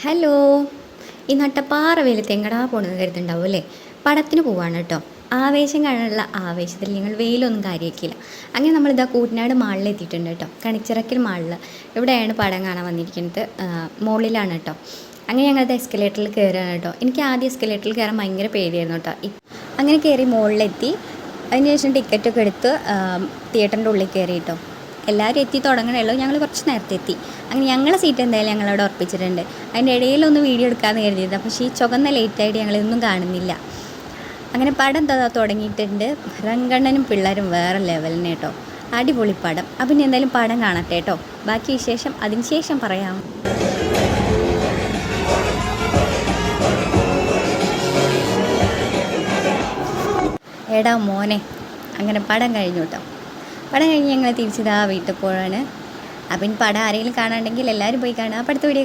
Hello, ഈ നട്ടപ്പാറ വെയിലത്ത് എങ്ങടാ പോണെന്ന് കരുതുണ്ടാവും അല്ലേ? പടത്തിന് പോവാണ് കേട്ടോ. ആവേശം കാണാനുള്ള ആവേശത്തിൽ ഞങ്ങൾ വെയിലൊന്നും കാര്യമാക്കിയില്ല. അങ്ങനെ നമ്മളിതാ കൂറ്റനാട് മാളിൽ എത്തിയിട്ടുണ്ട് കേട്ടോ. കണിച്ചിറക്കൽ മാളിൽ ഇവിടെയാണ് പടം കാണാൻ വന്നിരിക്കുന്നത്. മുകളിലാണ് കേട്ടോ. അങ്ങനെ ഞങ്ങളത് എസ്കലേറ്ററിൽ കയറുകയാണ് കേട്ടോ. എനിക്ക് ആദ്യം എസ്കലേറ്ററിൽ കയറാൻ ഭയങ്കര പേടിയായിരുന്നു കേട്ടോ. അങ്ങനെ കയറി മുകളിലെത്തി. അതിനുശേഷം ടിക്കറ്റൊക്കെ എടുത്ത് തിയേറ്ററിൻ്റെ ഉള്ളിൽ കയറി കേട്ടോ. എല്ലാവരും എത്തി തുടങ്ങണമല്ലോ, ഞങ്ങൾ കുറച്ച് നേരത്തെ എത്തി. അങ്ങനെ ഞങ്ങളെ സീറ്റ് എന്തായാലും ഞങ്ങളവിടെ ഉറപ്പിച്ചിട്ടുണ്ട്. അതിൻ്റെ ഇടയിലൊന്ന് വീഡിയോ എടുക്കാമെന്ന് കരുതിയത്, പക്ഷേ ഈ ചുവന്ന ലേറ്റായിട്ട് ഞങ്ങളൊന്നും കാണുന്നില്ല. അങ്ങനെ പടം തുടങ്ങിയിട്ടുണ്ട്. രംഗണ്ണനും പിള്ളേരും വേറെ ലെവലിന് കേട്ടോ. അടിപൊളി പടം. അപ്പം ഇനി എന്തായാലും പടം കാണട്ടെ കേട്ടോ. ബാക്കി വിശേഷം അതിന് ശേഷം പറയാം. എടാ മോനെ, അങ്ങനെ പടം കഴിഞ്ഞു കേട്ടോ. പടം കഴിഞ്ഞ് ഞങ്ങൾ തിരിച്ചിതാ വീട്ടിൽ പോവാണ്. അപ്പം പടം ആരെങ്കിലും കാണാണ്ടെങ്കിൽ എല്ലാവരും പോയി കാണുക. അപ്പം അടുത്ത വീഡിയോ